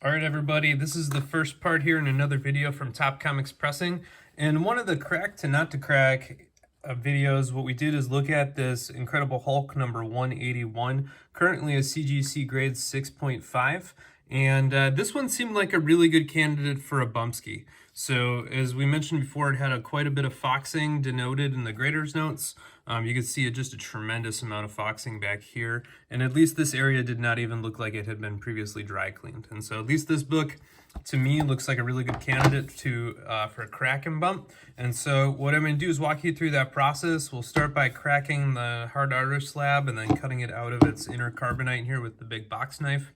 All right, everybody, this is the first part here in another video from Top Comics Pressing. And one of the crack to not to crack videos, what we did is look at this Incredible Hulk number 181, currently a CGC grade 6.5. And this one seemed like a really good candidate for a bumpski. So as we mentioned before, it had quite a bit of foxing denoted in the grader's notes. You can see just a tremendous amount of foxing back here. And at least this area did not even look like it had been previously dry cleaned. And so at least this book, to me, looks like a really good candidate for a crack and bump. And so what I'm going to do is walk you through that process. We'll start by cracking the hard outer slab and then cutting it out of its inner carbonite here with the big box knife.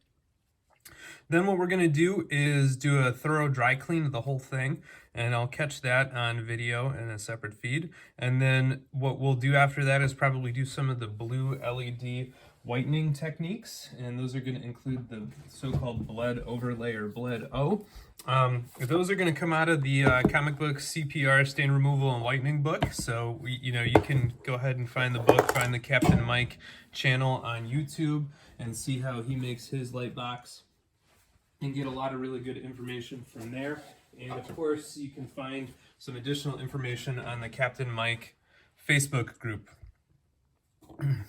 Then what we're going to do is do a thorough dry clean of the whole thing, and I'll catch that on video in a separate feed. And then what we'll do after that is probably do some of the blue LED whitening techniques, and those are going to include the so-called bled overlay or bled O. Those are going to come out of the comic book CPR stain removal and whitening book. So you can go ahead and find the book, find the Captain Mike channel on YouTube, and see how he makes his light box, and get a lot of really good information from there. And of course, you can find some additional information on the Captain Mike Facebook group.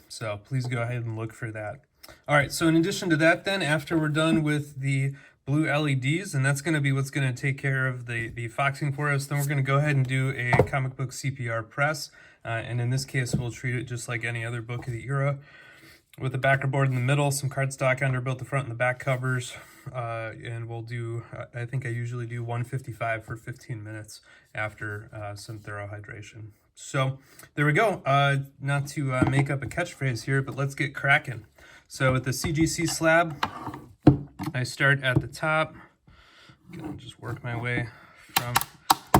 So please go ahead and look for that. All right, so in addition to that then, after we're done with the blue LEDs, and that's gonna be what's gonna take care of the foxing for us, then we're gonna go ahead and do a comic book CPR press. And in this case, we'll treat it just like any other book of the era, with a backer board in the middle, some cardstock under both the front and the back covers, and we'll do, I think I usually do 155 for 15 minutes after some thorough hydration. So there we go. Not to make up a catchphrase here, but let's get cracking. So with the CGC slab, I start at the top. I'm gonna just work my way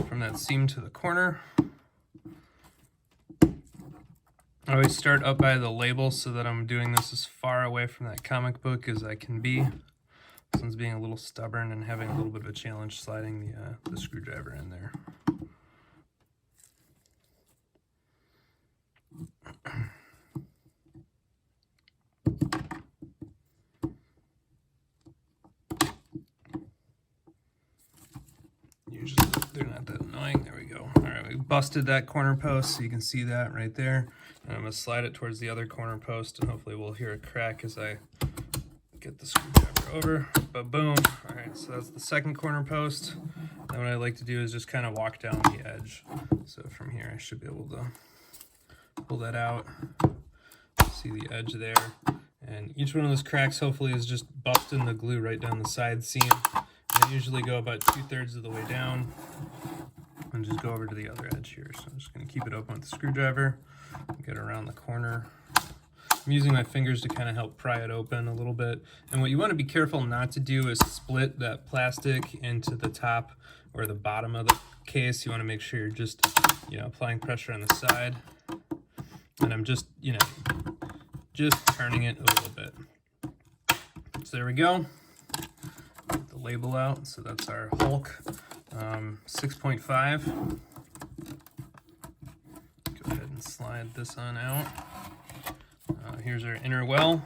from that seam to the corner. I always start up by the label so that I'm doing this as far away from that comic book as I can be. This one's being a little stubborn and having a little bit of a challenge sliding the screwdriver in there. Usually they're not that annoying. There we go. All right, we busted that corner post, so you can see that right there. And I'm going to slide it towards the other corner post, and hopefully we'll hear a crack as I get the screwdriver over. But boom. All right, so that's the second corner post. And what I like to do is just kind of walk down the edge. So from here, I should be able to pull that out. See the edge there. And each one of those cracks, hopefully, is just busting the glue right down the side seam. And I usually go about 2/3 of the way down and just go over to the other edge here. So I'm just going to keep it open with the screwdriver. Get around the corner. I'm using my fingers to kind of help pry it open a little bit. And what you want to be careful not to do is split that plastic into the top or the bottom of the case. You want to make sure you're just, applying pressure on the side. And I'm just turning it a little bit. So there we go. Get the label out. So that's our Hulk 6.5. Slide this on out. Here's our inner well,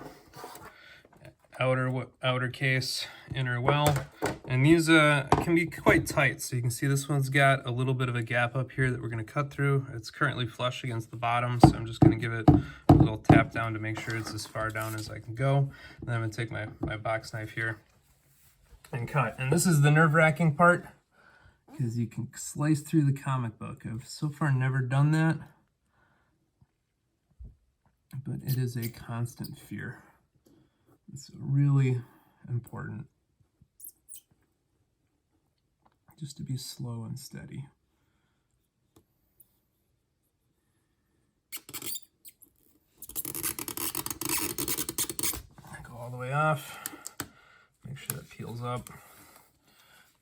outer case, inner well, and these can be quite tight. So you can see this one's got a little bit of a gap up here that we're going to cut through. It's currently flush against the bottom, so I'm just going to give it a little tap down to make sure it's as far down as I can go. And then I'm going to take my box knife here and cut. And this is the nerve-wracking part, because you can slice through the comic book. I've so far never done that, but it is a constant fear. It's really important just to be slow and steady. Go all the way off, make sure that peels up,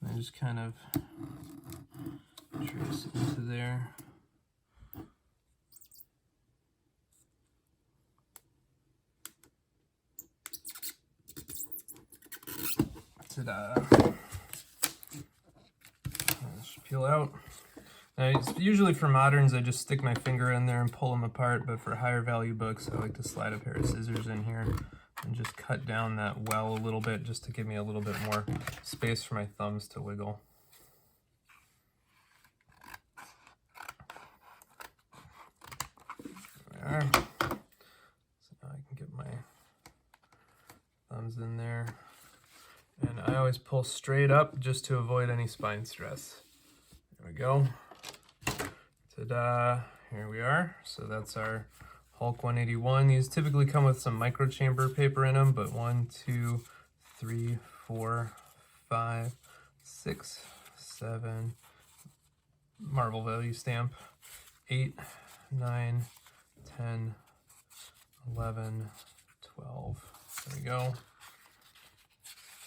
and then just kind of trace it into there. Peel out. Now, usually for moderns, I just stick my finger in there and pull them apart, but for higher value books, I like to slide a pair of scissors in here and just cut down that well a little bit just to give me a little bit more space for my thumbs to wiggle. There. So now I can get my thumbs in there. And I always pull straight up just to avoid any spine stress. There we go. Ta-da! Here we are. So that's our Hulk 181. These typically come with some micro chamber paper in them, but 1, 2, 3, 4, 5, 6, 7, Marvel value stamp, 8, 9, 10, 11, 12. There we go.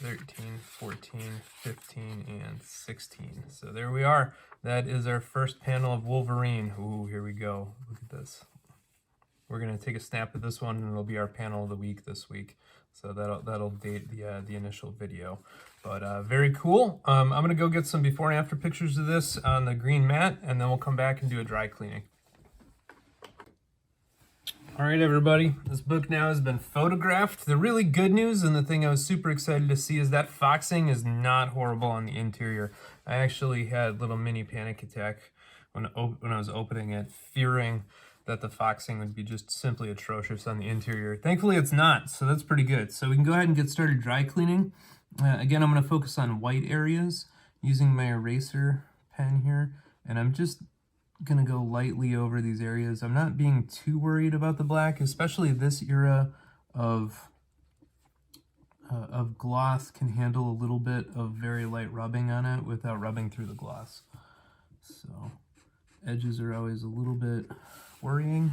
13, 14, 15, and 16. So there we are. That is our first panel of Wolverine. Ooh, here we go. Look at this. We're gonna take a snap of this one, and it'll be our panel of the week this week. So that'll date the initial video. But very cool. I'm gonna go get some before and after pictures of this on the green mat, and then we'll come back and do a dry cleaning. All right, everybody, this book now has been photographed. The really good news, and the thing I was super excited to see, is that foxing is not horrible on the interior. I actually had a little mini panic attack when I was opening it, fearing that the foxing would be just simply atrocious on the interior. Thankfully, it's not, so that's pretty good. So we can go ahead and get started dry cleaning. Again, I'm gonna focus on white areas using my eraser pen here, and I'm just gonna go lightly over these areas. I'm not being too worried about the black, especially this era of gloss can handle a little bit of very light rubbing on it without rubbing through the gloss. So edges are always a little bit worrying.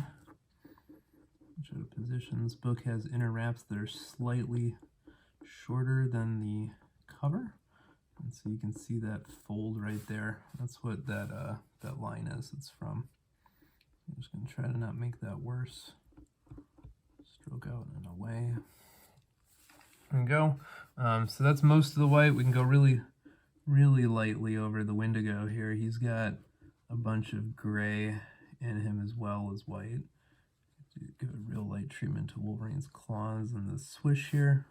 Which are the positions. This book has inner wraps that are slightly shorter than the cover. And so you can see that fold right there. That's what that line is. It's from. I'm just going to try to not make that worse. Stroke out and away. There we go. So that's most of the white. We can go really, really lightly over the Wendigo here. He's got a bunch of gray in him as well as white. Give a real light treatment to Wolverine's claws and the swish here.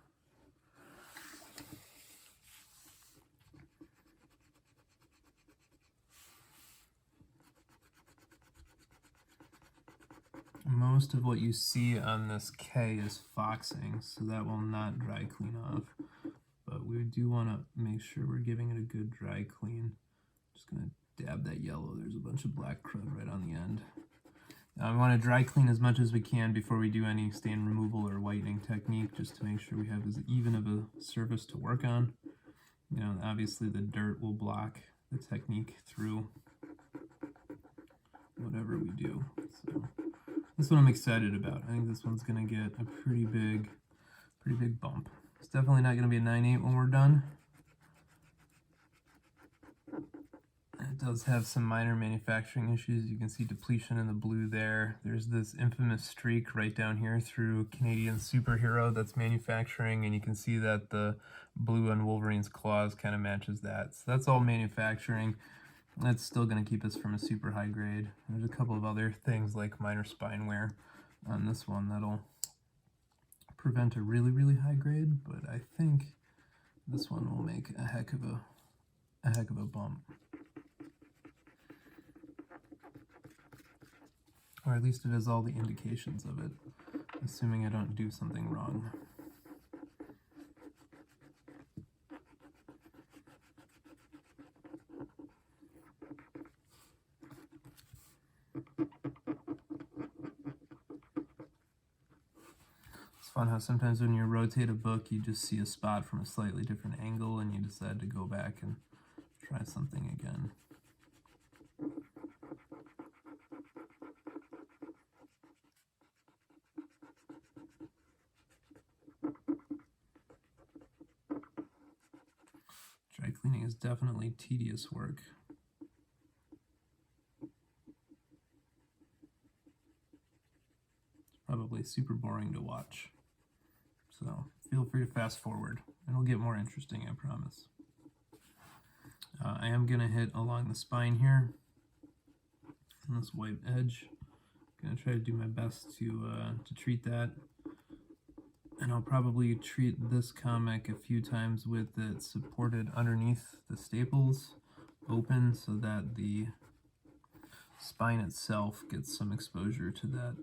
Most of what you see on this K is foxing, so that will not dry clean off. But we do want to make sure we're giving it a good dry clean. Just going to dab that yellow. There's a bunch of black crud right on the end. We want to dry clean as much as we can before we do any stain removal or whitening technique, just to make sure we have as even of a surface to work on. You know, obviously the dirt will block the technique through whatever we do. So this one I'm excited about. I think this one's going to get a pretty big bump. It's definitely not going to be a 9/8 when we're done. It does have some minor manufacturing issues. You can see depletion in the blue there. There's this infamous streak right down here through Canadian Superhero that's manufacturing, and you can see that the blue on Wolverine's claws kind of matches that. So that's all manufacturing. That's still going to keep us from a super high grade. There's a couple of other things like minor spine wear on this one that'll prevent a really, really high grade, but I think this one will make a heck of a bump. Or at least it has all the indications of it, assuming I don't do something wrong. It's fun how sometimes when you rotate a book, you just see a spot from a slightly different angle and you decide to go back and try something again. Dry cleaning is definitely tedious work. It's probably super boring to watch. So feel free to fast forward. It'll get more interesting, I promise. I am going to hit along the spine here on this white edge. I'm going to try to do my best to treat that And I'll probably treat this comic a few times with it supported underneath the staples open so that the spine itself gets some exposure to that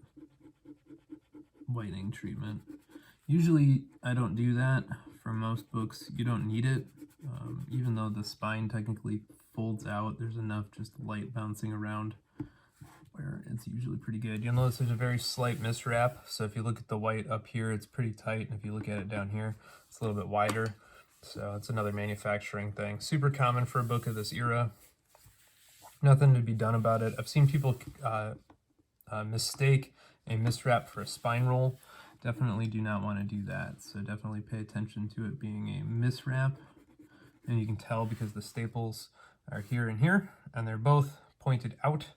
whitening treatment. Usually I don't do that. For most books you don't need it. Even though the spine technically folds out, there's enough just light bouncing around where it's usually pretty good. You'll notice there's a very slight miswrap, so if you look at the white up here, it's pretty tight, and if you look at it down here, it's a little bit wider. So it's another manufacturing thing. Super common for a book of this era. Nothing to be done about it. I've seen people mistake a miswrap for a spine roll. Definitely do not want to do that, so definitely pay attention to it being a miswrap. And you can tell because the staples are here and here, and they're both pointed out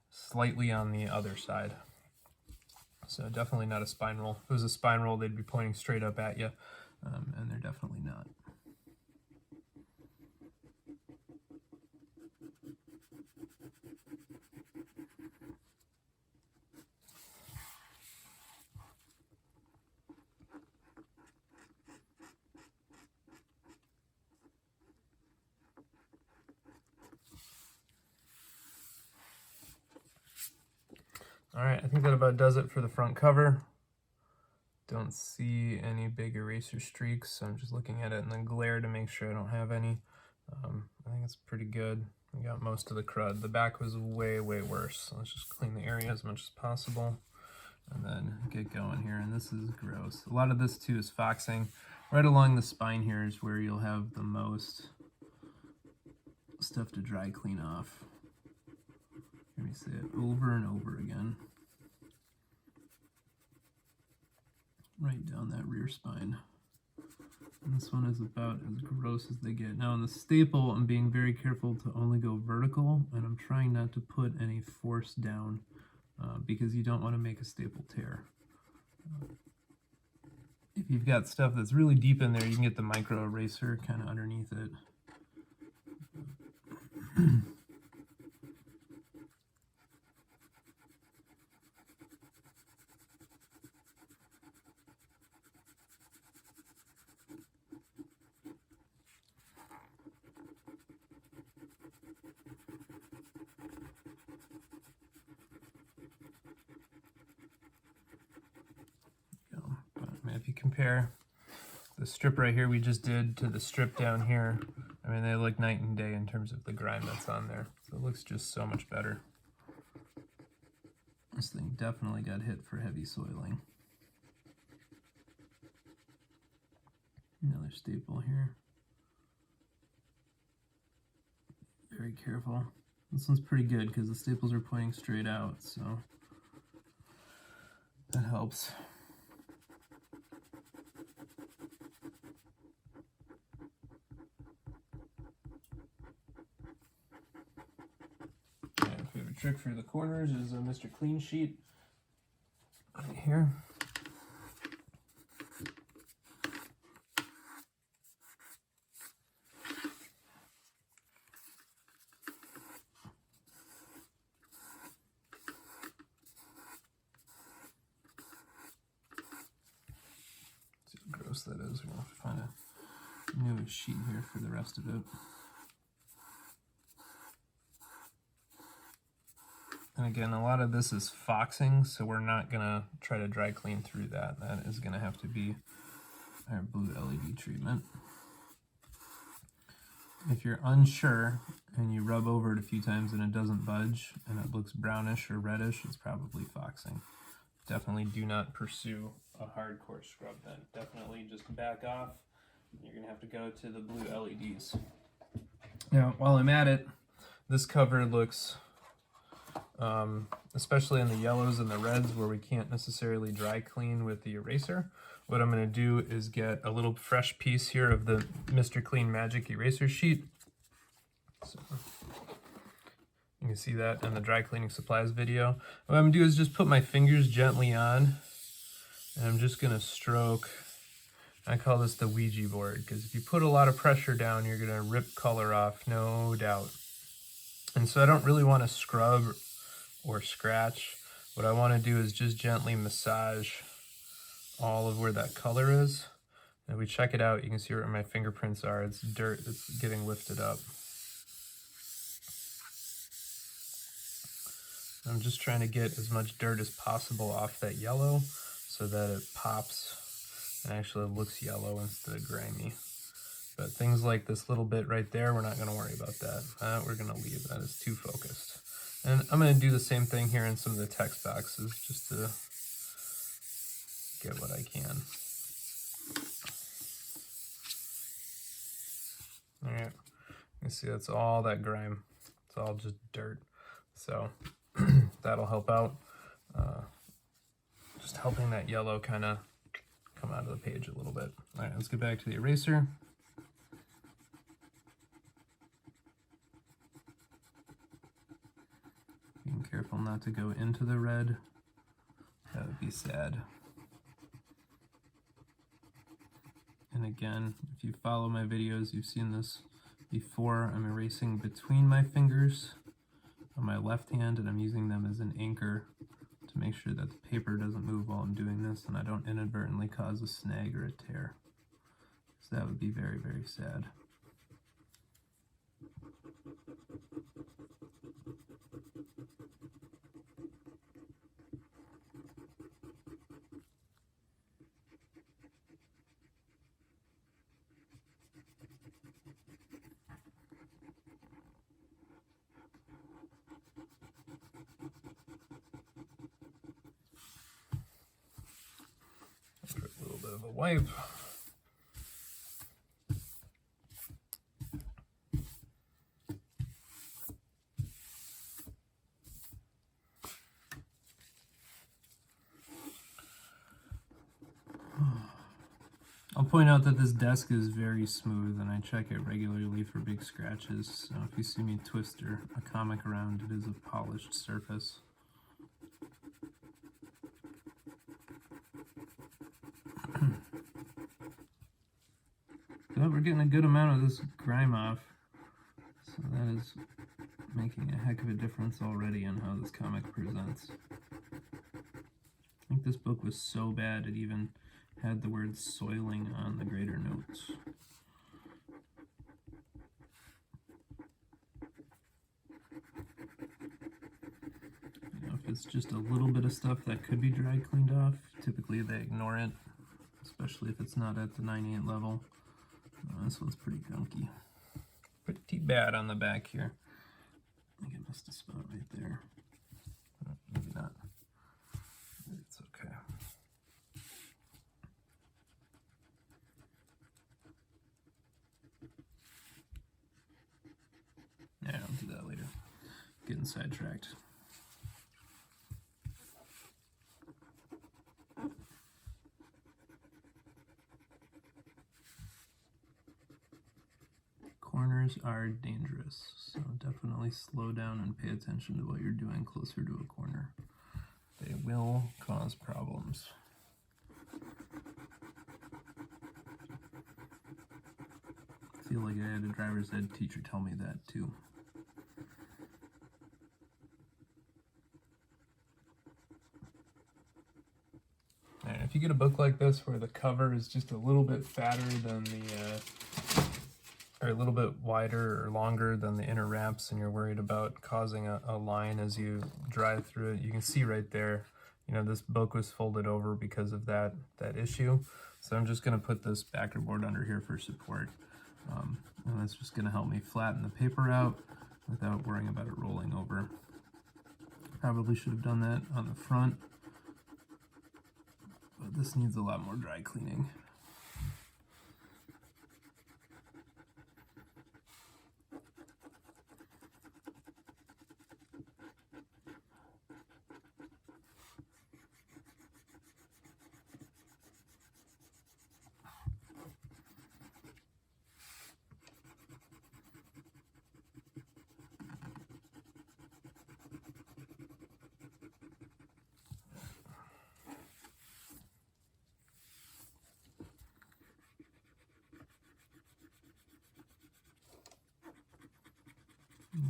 slightly on the other side. So definitely not a spine roll. If it was a spine roll, they'd be pointing straight up at you, and they're definitely not. All right, I think that about does it for the front cover. Don't see any big eraser streaks, so I'm just looking at it in the glare to make sure I don't have any. I think it's pretty good. We got most of the crud. The back was way, way worse. So let's just clean the area as much as possible and then get going here. And this is gross. A lot of this too is foxing. Right along the spine here is where you'll have the most stuff to dry clean off. Let me say it over and over again. Right down that rear spine. And this one is about as gross as they get. Now on the staple, I'm being very careful to only go vertical, and I'm trying not to put any force down because you don't want to make a staple tear. If you've got stuff that's really deep in there, you can get the micro eraser kind of underneath it. If you compare the strip right here we just did to the strip down here, I mean, they look night and day in terms of the grime that's on there. So it looks just so much better. This thing definitely got hit for heavy soiling. Another staple here. Very careful. This one's pretty good because the staples are pointing straight out, so that helps. Favorite trick for the corners is a Mr. Clean Sheet right here. See how gross that is. We're going to have to find a new sheet here for the rest of it. And again, a lot of this is foxing, so we're not going to try to dry clean through that. That is going to have to be our blue LED treatment. If you're unsure and you rub over it a few times and it doesn't budge and it looks brownish or reddish, it's probably foxing. Definitely do not pursue a hardcore scrub then. Definitely just back off. You're going to have to go to the blue LEDs. Now, while I'm at it, this cover looks... especially in the yellows and the reds where we can't necessarily dry clean with the eraser. What I'm going to do is get a little fresh piece here of the Mr. Clean Magic eraser sheet. So you can see that in the dry cleaning supplies video. What I'm going to do is just put my fingers gently on, and I'm just going to stroke. I call this the Ouija board, because if you put a lot of pressure down, you're going to rip color off, no doubt. And so I don't really want to scrub or scratch. What I want to do is just gently massage all of where that color is. And if we check it out, you can see where my fingerprints are. It's dirt that's getting lifted up. I'm just trying to get as much dirt as possible off that yellow so that it pops and actually looks yellow instead of grimy. But things like this little bit right there, we're not going to worry about that. We're going to leave. That is too focused. And I'm going to do the same thing here in some of the text boxes just to get what I can. All right, you see that's all that grime. It's all just dirt. So that'll help out. Just helping that yellow kind of come out of the page a little bit. All right, let's get back to the eraser. Being careful not to go into the red. That would be sad. And again, if you follow my videos, you've seen this before. I'm erasing between my fingers on my left hand, and I'm using them as an anchor to make sure that the paper doesn't move while I'm doing this and I don't inadvertently cause a snag or a tear. So that would be very, very sad. A little bit of a wipe. I'll point out that this desk is very smooth and I check it regularly for big scratches. So if you see me twist a comic around, it is a polished surface. But we're getting a good amount of this grime off, so that is making a heck of a difference already in how this comic presents. I think this book was so bad it even had the word soiling on the greater notes. You know, if it's just a little bit of stuff that could be dry cleaned off, typically they ignore it, especially if it's not at the 98 level. This one's pretty gunky. Pretty bad on the back here. I think I missed a spot right there. Maybe not. It's okay. Yeah, I'll do that later. Getting sidetracked. Corners are dangerous, so definitely slow down and pay attention to what you're doing closer to a corner. They will cause problems. I feel like I had a driver's ed teacher tell me that too. And if you get a book like this where the cover is just a little bit fatter than or a little bit wider or longer than the inner wraps, and you're worried about causing a line as you drive through it, you can see right there, you know, this book was folded over because of that issue. So I'm just going to put this backer board under here for support. And that's just going to help me flatten the paper out without worrying about it rolling over. Probably should have done that on the front, but this needs a lot more dry cleaning.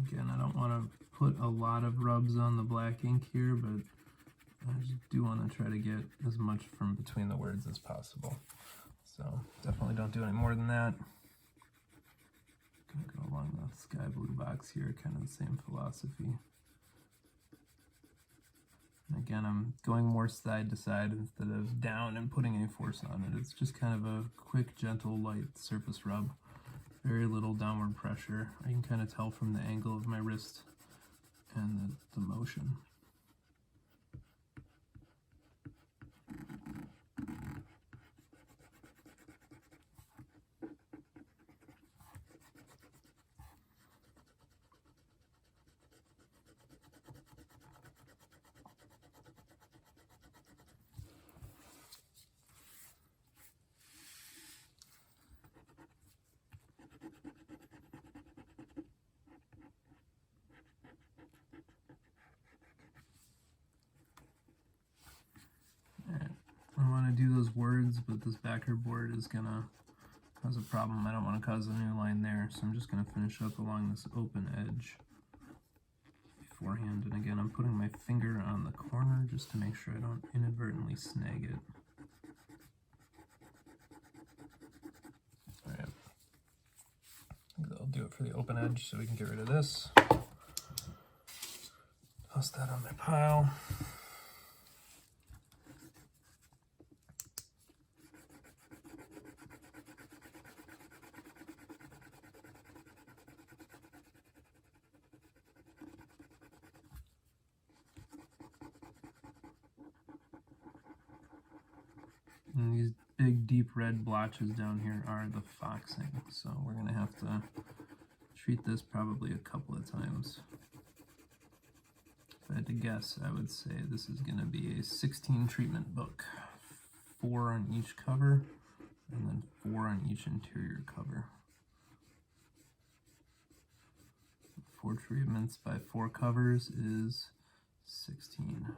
Again, I don't want to put a lot of rubs on the black ink here, but I just do want to try to get as much from between the words as possible. So definitely don't do any more than that. Gonna go along the sky blue box here, kind of the same philosophy. And again, I'm going more side to side instead of down and putting any force on it. It's just kind of a quick, gentle, light surface rub. Very little downward pressure. I can kind of tell from the angle of my wrist and the motion. I want to do those words, but this backer board is going to cause a problem. I don't want to cause a new line there, so I'm just going to finish up along this open edge beforehand. And again, I'm putting my finger on the corner just to make sure I don't inadvertently snag it. Alright, I'll do it for the open edge so we can get rid of this. Toss that on my pile. And these big deep red blotches down here are the foxing, so we're going to have to treat this probably a couple of times. If I had to guess, I would say this is going to be a 16 treatment book. 4 on each cover, and then 4 on each interior cover. 4 treatments by 4 covers is 16.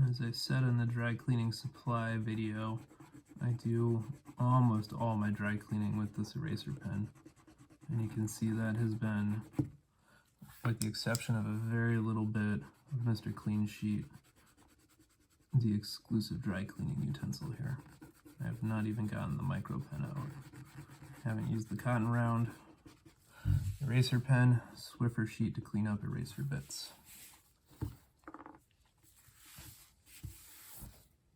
As I said in the dry cleaning supply video, I do almost all my dry cleaning with this eraser pen. And you can see that has been, with the exception of a very little bit of Mr. Clean Sheet, the exclusive dry cleaning utensil here. I have not even gotten the micro pen out. Haven't used the cotton round, eraser pen, Swiffer sheet to clean up eraser bits.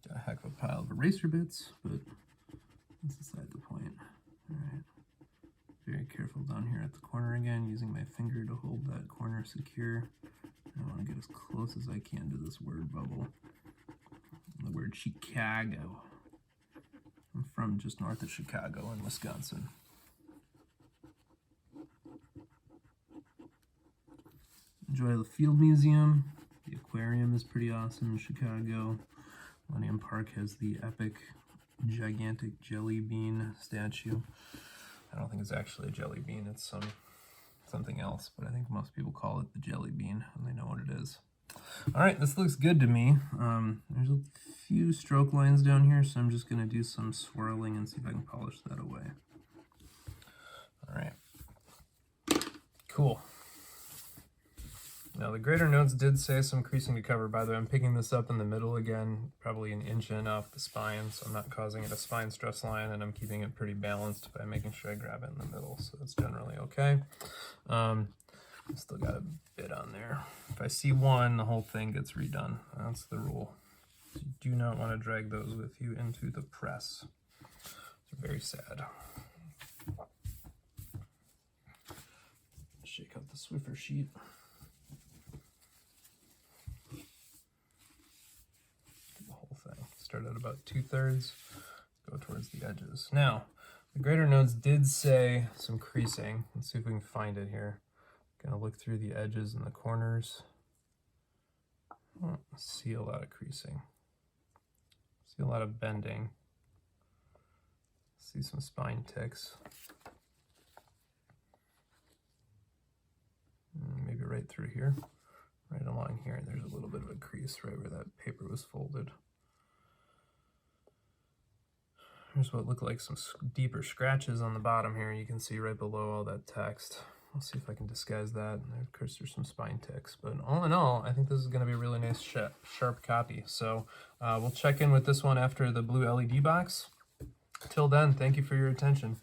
Got a heck of a pile of eraser bits, but that's beside the point. Alright. Very careful down here at the corner again, using my finger to hold that corner secure. I want to get as close as I can to this word bubble. The word Chicago. I'm from just north of Chicago in Wisconsin. Enjoy the Field Museum. The aquarium is pretty awesome in Chicago. Millennium Park has the epic, gigantic jelly bean statue. I don't think it's actually a jelly bean, it's something else, but I think most people call it the jelly bean, and they know what it is. Alright, this looks good to me. There's a few stroke lines down here, so I'm just going to do some swirling and see if I can polish that away. Alright. Cool. Now the greater notes did say some creasing to cover. By the way, I'm picking this up in the middle again, probably an inch in off the spine, so I'm not causing it a spine stress line, and I'm keeping it pretty balanced by making sure I grab it in the middle, so it's generally okay. Still got a bit on there. If I see one, the whole thing gets redone. That's the rule. So you do not want to drag those with you into the press. It's very sad. Shake out the Swiffer sheet. Start at about 2/3, go towards the edges. Now, the greater notes did say some creasing. Let's see if we can find it here. Gonna look through the edges and the corners. See a lot of creasing. See a lot of bending. See some spine ticks. Maybe right through here. Right along here, there's a little bit of a crease right where that paper was folded. Here's what look like some deeper scratches on the bottom here. You can see right below all that text. I'll see if I can disguise that. And of course, there's some spine ticks. But all in all, I think this is going to be a really nice sharp copy. So we'll check in with this one after the blue LED box. Till then, thank you for your attention.